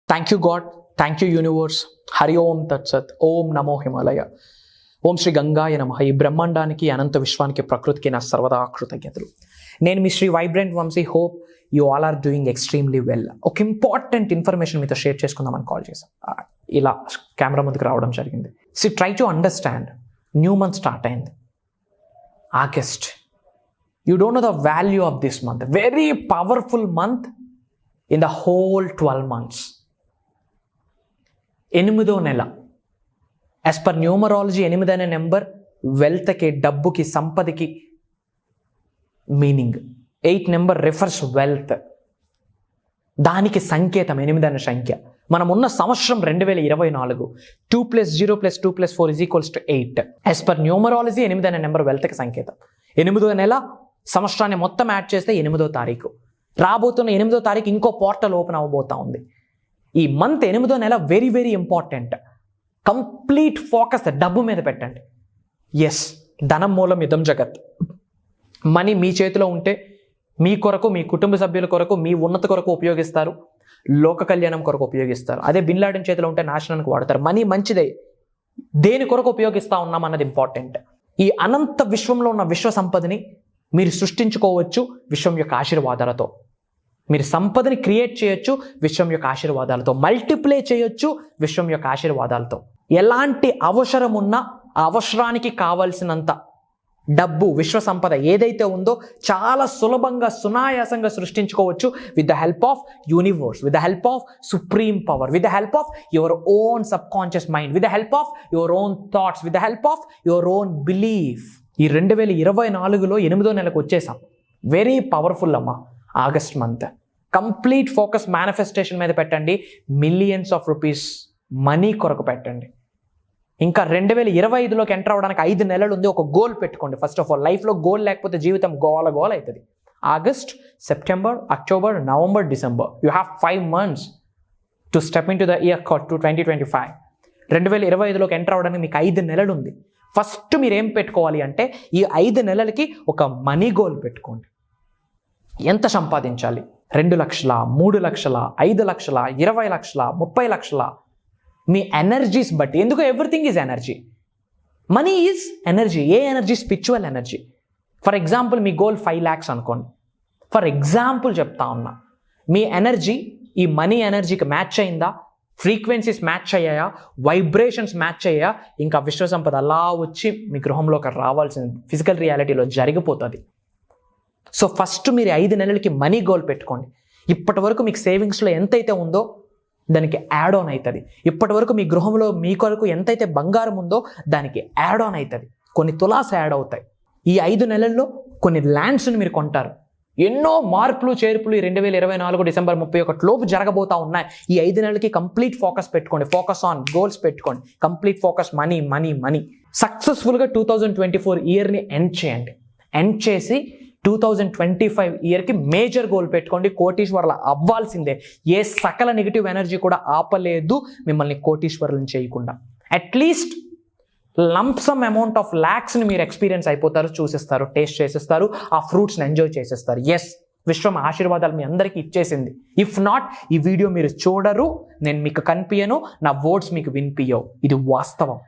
Thank you God, thank you universe. Hari Om తత్సత్. ఓం నమో హిమాలయ. ఓం శ్రీ గంగాయ నమః. ఈ బ్రహ్మాండానికి, అనంత విశ్వానికి, ప్రకృతికి నా సర్వదా కృతజ్ఞతలు. నేను మీ Shri vibrant Vamshi. Hope you all are doing extremely well. ఒక ఇంపార్టెంట్ ఇన్ఫర్మేషన్ మీతో షేర్ చేసుకుందామని కాల్ చేశాను. ఇలా కెమెరా ముందుకు రావడం జరిగింది. Try to understand. New month start అయింది, August. You don't know the value of this month. Very powerful month in the whole 12 months. 8వ నెల. యాజ్ పర్ న్యూమరాలజీ 8 అనే నెంబర్ వెల్త్కి, డబ్బుకి, సంపదకి మీనింగ్. 8 number refers wealth. దానికి సంకేతం 8 అనే సంఖ్య. మనం ఉన్న సంవత్సరం 2024. 2 + 0 + 2 + 4 = 8. యాజ్ పర్ న్యూమరాలజీ 8 అనే నెంబర్ వెల్త్కి సంకేతం. 8వ నెల సంవత్సరాన్ని మొత్తం యాడ్ చేస్తే 8వ తారీఖు. రాబోతున్న 8వ తారీఖు ఇంకో పోర్టల్ ఓపెన్ అవ్వబోతా ఉంది. ఈ మంత్ 8వ నెల very very important. Complete focus డబ్బు మీద పెట్టండి. ఎస్, ధనం మూలం ఇదం జగత్. మనీ మీ చేతిలో ఉంటే మీ కొరకు, మీ కుటుంబ సభ్యుల కొరకు, మీ ఉన్నత కొరకు ఉపయోగిస్తారు, లోక కళ్యాణం కొరకు ఉపయోగిస్తారు. అదే బిన్ లాడెన్ చేతిలో ఉంటే నాశనానికి వాడతారు. మనీ మంచిదే, దేని కొరకు ఉపయోగిస్తూ ఉన్నాం అన్నది ఇంపార్టెంట్. ఈ అనంత విశ్వంలో ఉన్న విశ్వ సంపదని మీరు సృష్టించుకోవచ్చు విశ్వం యొక్క ఆశీర్వాదాలతో. మీరు సంపదని క్రియేట్ చేయొచ్చు విశ్వం యొక్క ఆశీర్వాదాలతో. మల్టిప్లై చేయొచ్చు విశ్వం యొక్క ఆశీర్వాదాలతో. ఎలాంటి అవసరం ఉన్నా ఆ అవసరానికి కావాల్సినంత డబ్బు, విశ్వ సంపద ఏదైతే ఉందో చాలా సులభంగా, సునాయాసంగా సృష్టించుకోవచ్చు with the help of universe, with the help of supreme power, with the help of your own subconscious mind, with the help of your own thoughts, with the help of your own belief. ఈ 2024లో 8వ నెలకు వచ్చేసాం. Very powerful అమ్మా August month. Complete focus manifestation మీద పెట్టండి. Millions of rupees money కొరకు పెట్టండి. ఇంకా 2025లోకి ఎంటర్ అవ్వడానికి 5 నెలలు ఉంది. ఒక గోల్ పెట్టుకోండి. ఫస్ట్ ఆఫ్ ఆల్, లైఫ్లో గోల్ లేకపోతే జీవితం గోల గోల అవుతుంది. August, September, October, November, December. You have 5 months to step in to the year 2025. 2025లోకి ఎంటర్ అవ్వడానికి మీకు 5 నెలలు ఉంది. ఫస్ట్ మీరు ఏం పెట్టుకోవాలి అంటే ఈ 5 నెలలకి ఒక మనీ గోల్ పెట్టుకోండి. ఎంత సంపాదించాలి? 2 లక్షల, 3 లక్షల, 5 లక్షల, 20 లక్షల, 30 లక్షల. మీ ఎనర్జీస్ బట్టి. ఎందుకు? Everything is energy. Money is energy. ఏ energy? Spiritual energy. For example మీ గోల్ 5 lakhs అనుకోండి. ఫర్ ఎగ్జాంపుల్ చెప్తా ఉన్నా. మీ ఎనర్జీ ఈ మనీ ఎనర్జీకి మ్యాచ్ అయిందా? ఫ్రీక్వెన్సీస్ మ్యాచ్ అయ్యాయా? వైబ్రేషన్స్ మ్యాచ్ అయ్యాయా? ఇంకా విశ్వ సంపద అలా వచ్చి మీ గృహంలోకి రావాల్సింది ఫిజికల్ రియాలిటీలో జరిగిపోతుంది. సో ఫస్ట్ మీరు 5 నెలలకి మనీ గోల్ పెట్టుకోండి. ఇప్పటి వరకు మీకు సేవింగ్స్లో ఎంతైతే ఉందో దానికి యాడ్ ఆన్ అవుతుంది. ఇప్పటి వరకు మీ గృహంలో మీ కొరకు ఎంతైతే బంగారం ఉందో దానికి యాడ్ ఆన్ అవుతుంది. కొన్ని తులాస్ యాడ్ అవుతాయి. ఈ 5 నెలల్లో కొన్ని ల్యాండ్స్ని మీరు కొంటారు. ఎన్నో మార్పులు చేర్పులు 2024 డిసెంబర్ 31 లోపు జరగబోతా ఉన్నాయి. ఈ 5 నెలలకి కంప్లీట్ ఫోకస్ పెట్టుకోండి. ఫోకస్ ఆన్ గోల్స్ పెట్టుకోండి. Complete focus money money money. సక్సెస్ఫుల్గా 2024 ఇయర్ని ఎండ్ చేయండి. ఎండ్ చేసి 2025 ఇయర్కి మేజర్ గోల్ పెట్టుకోండి. కోటీశ్వరులు అవ్వాల్సిందే. ఏ సకల నెగిటివ్ ఎనర్జీ కూడా ఆపలేదు మిమ్మల్ని కోటీశ్వరులను చేయకుండా. అట్లీస్ట్ లంప్సమ్ అమౌంట్ ఆఫ్ ల్యాక్స్ని మీరు ఎక్స్పీరియన్స్ అయిపోతారు, చూసేస్తారు, టేస్ట్ చేసేస్తారు, ఆ ఫ్రూట్స్ని ఎంజాయ్ చేసేస్తారు. ఎస్, విశ్వం ఆశీర్వాదాలు మీ అందరికీ ఇచ్చేసింది. ఇఫ్ నాట్, ఈ వీడియో మీరు చూడరు, నేను మీకు కనిపించను, నా వర్డ్స్ మీకు వినిపించవు. ఇది వాస్తవం.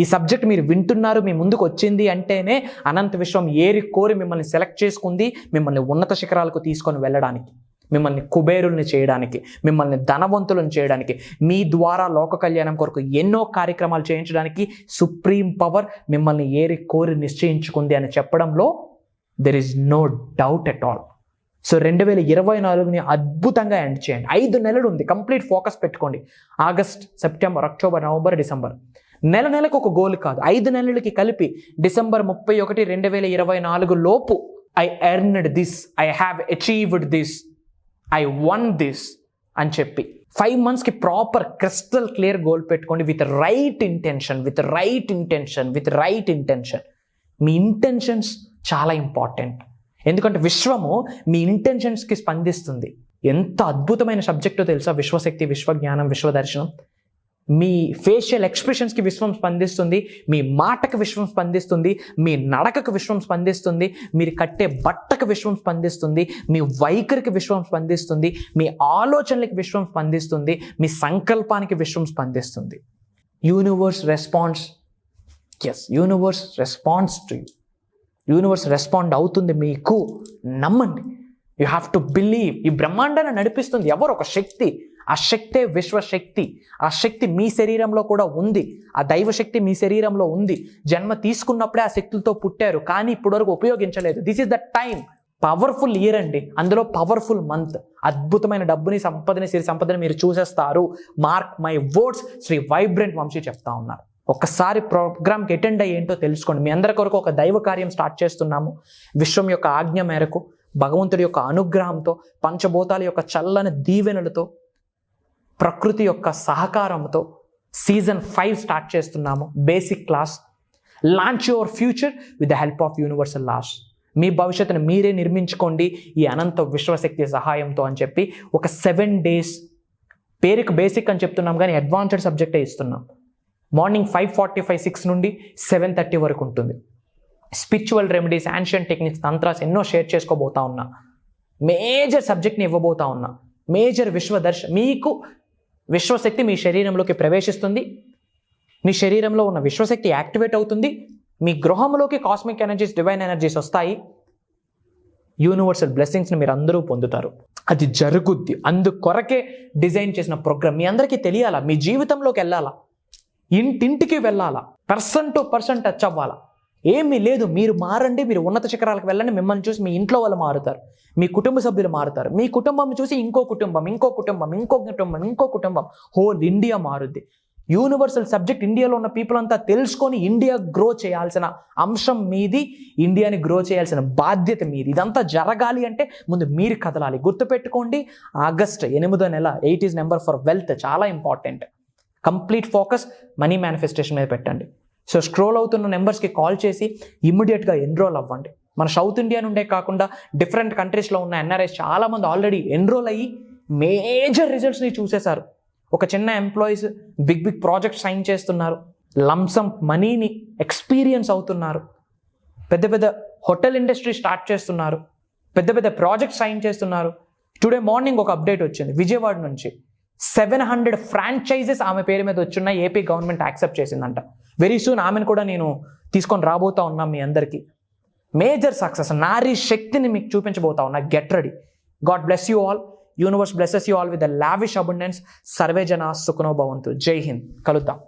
ఈ సబ్జెక్ట్ మీరు వింటున్నారు, మీ ముందుకు వచ్చింది అంటేనే అనంత విశ్వం ఏరి కోరి మిమ్మల్ని సెలెక్ట్ చేసుకుంది, మిమ్మల్ని ఉన్నత శిఖరాలకు తీసుకొని వెళ్ళడానికి, మిమ్మల్ని కుబేరుల్ని చేయడానికి, మిమ్మల్ని ధనవంతులను చేయడానికి, మీ ద్వారా లోక కళ్యాణం కొరకు ఎన్నో కార్యక్రమాలు చేయించడానికి సుప్రీం పవర్ మిమ్మల్ని ఏరి కోరి నిశ్చయించుకుంది అని చెప్పడంలో there is no doubt at all. So 2024ని అద్భుతంగా ఎండ్ చేయండి. 5 నెలలు ఉంది. కంప్లీట్ ఫోకస్ పెట్టుకోండి. August, September, October, November, December. నెలకు ఒక గోల్ కాదు, 5 నెలలకి కలిపి డిసెంబర్ 31, 2024 లోపు I earned this, I have achieved this, I one this అని చెప్పి 5 monthsకి ప్రాపర్ క్రిస్టల్ క్లియర్ గోల్ పెట్టుకోండి. With right intention, with right intention, with right intention. Me intentions చాలా ఇంపార్టెంట్. ఎందుకంటే విశ్వము మీ ఇంటెన్షన్స్కి స్పందిస్తుంది. ఎంత అద్భుతమైన సబ్జెక్టో తెలుసా? విశ్వశక్తి, విశ్వజ్ఞానం, విశ్వదర్శనం. మీ ఫేషియల్ ఎక్స్ప్రెషన్స్కి విశ్వం స్పందిస్తుంది, మీ మాటకు విశ్వం స్పందిస్తుంది, మీ నడకకు విశ్వం స్పందిస్తుంది, మీరు కట్టే బట్టకు విశ్వం స్పందిస్తుంది, మీ వైఖరికి విశ్వం స్పందిస్తుంది, మీ ఆలోచనలకు విశ్వం స్పందిస్తుంది, మీ సంకల్పానికి విశ్వం స్పందిస్తుంది. Universe response, universe response to you. Universe respond అవుతుంది మీకు, నమ్మండి. You have to believe. ఈ బ్రహ్మాండాన్ని నడిపిస్తుంది ఎవరు? ఒక శక్తి. ఆ శక్తే విశ్వశక్తి. ఆ శక్తి మీ శరీరంలో కూడా ఉంది. ఆ దైవశక్తి మీ శరీరంలో ఉంది. జన్మ తీసుకున్నప్పుడే ఆ శక్తులతో పుట్టారు, కానీ ఇప్పటివరకు ఉపయోగించలేదు. This is the time. Powerful year అండి, అందులో పవర్ఫుల్ మంత్. అద్భుతమైన డబ్బుని, సంపదని, సిరి సంపదని మీరు చూసేస్తారు. Mark my words, Shri vibrant Vamshi చెప్తా ఉన్నారు. ఒక్కసారి ప్రోగ్రామ్కి అటెండ్ అయ్యి ఏంటో తెలుసుకోండి. మీ అందరి కొరకు ఒక దైవ కార్యం స్టార్ట్ చేస్తున్నాము. విశ్వం యొక్క ఆజ్ఞ మేరకు, భగవంతుడి యొక్క అనుగ్రహంతో, పంచభూతాల యొక్క చల్లని దీవెనలతో, ప్రకృతి యొక్క సహకారంతో సీజన్ 5 స్టార్ట్ చేస్తున్నాము. Basic class. Launch your future with the help of universal laws. మీ భవిష్యత్తును మీరే నిర్మించుకోండి ఈ అనంత విశ్వశక్తి సహాయంతో అని చెప్పి ఒక 7 days, పేరుకి బేసిక్ అని చెప్తున్నాం కానీ అడ్వాన్స్డ్ సబ్జెక్టే ఇస్తున్నాం. మార్నింగ్ 5:45, 6 నుండి 7:30 వరకు ఉంటుంది. స్పిరిచువల్ రెమెడీస్, యాన్షియంట్ టెక్నిక్స్, తంత్రాస్ ఎన్నో షేర్ చేసుకోబోతా ఉన్నా. మేజర్ సబ్జెక్ట్ని ఇవ్వబోతా ఉన్నా. మేజర్ మీకు విశ్వశక్తి మీ శరీరంలోకి ప్రవేశిస్తుంది. మీ శరీరంలో ఉన్న విశ్వశక్తి యాక్టివేట్ అవుతుంది. మీ గృహంలోకి కాస్మిక్ ఎనర్జీస్, డివైన్ ఎనర్జీస్ వస్తాయి. యూనివర్సల్ బ్లెస్సింగ్స్ని మీరు అందరూ పొందుతారు. అది జరుగుద్ది. అందుకొరకే డిజైన్ చేసిన ప్రోగ్రామ్. మీ అందరికీ తెలియాలా, మీ జీవితంలోకి వెళ్ళాలా, ఇంటింటికి వెళ్ళాలా, పర్సన్ టు పర్సన్ టచ్ అవ్వాలా. ఏమీ లేదు, మీరు మారండి, మీరు ఉన్నత శిఖరాలకు వెళ్ళండి. మిమ్మల్ని చూసి మీ ఇంట్లో వాళ్ళు మారుతారు, మీ కుటుంబ సభ్యులు మారుతారు, మీ కుటుంబం చూసి ఇంకో కుటుంబం, ఇంకో కుటుంబం, ఇంకో కుటుంబం, ఇంకో కుటుంబం, హోల్ ఇండియా మారుద్ది. యూనివర్సల్ సబ్జెక్ట్ ఇండియాలో ఉన్న పీపుల్ అంతా తెలుసుకొని ఇండియా గ్రో చేయాల్సిన అంశం మీది. ఇండియాని గ్రో చేయాల్సిన బాధ్యత మీది. ఇదంతా జరగాలి అంటే ముందు మీరు కదలాలి. గుర్తుపెట్టుకోండి, ఆగస్ట్ 8వ నెల 8 is నెంబర్ ఫర్ వెల్త్. చాలా important. Complete focus money manifestation మీద పెట్టండి. సో స్క్రోల్ అవుతున్న నెంబర్స్కి కాల్ చేసి ఇమ్మీడియట్గా ఎన్రోల్ అవ్వండి. మన సౌత్ ఇండియా నుండే కాకుండా డిఫరెంట్ కంట్రీస్లో ఉన్న ఎన్ఆర్ఐస్ చాలామంది ఆల్రెడీ ఎన్రోల్ అయ్యి మేజర్ రిజల్ట్స్ని చూసేశారు. ఒక చిన్న ఎంప్లాయీస్ బిగ్ ప్రాజెక్ట్ సైన్ చేస్తున్నారు. లంసమ్ మనీని ఎక్స్పీరియన్స్ అవుతున్నారు. పెద్ద పెద్ద హోటల్ ఇండస్ట్రీ స్టార్ట్ చేస్తున్నారు. పెద్ద పెద్ద ప్రాజెక్ట్ సైన్ చేస్తున్నారు. టుడే మార్నింగ్ ఒక అప్డేట్ వచ్చింది విజయవాడ నుంచి. 700 ఫ్రాంచైజెస్ ఆమె పేరు మీద వచ్చున్న ఏపీ గవర్నమెంట్ యాక్సెప్ట్ చేసిందంట. వెరీ సూన్ ఆమెను కూడా నేను తీసుకొని రాబోతా ఉన్నా మీ అందరికీ. మేజర్ సక్సెస్, నారీ శక్తిని మీకు చూపించబోతా ఉన్నా. Get ready. God bless you all. Universe blesses you all with the lavish abundance. Survey జనా సుఖనో భవంతు. జై హింద్. కలుద్దాం.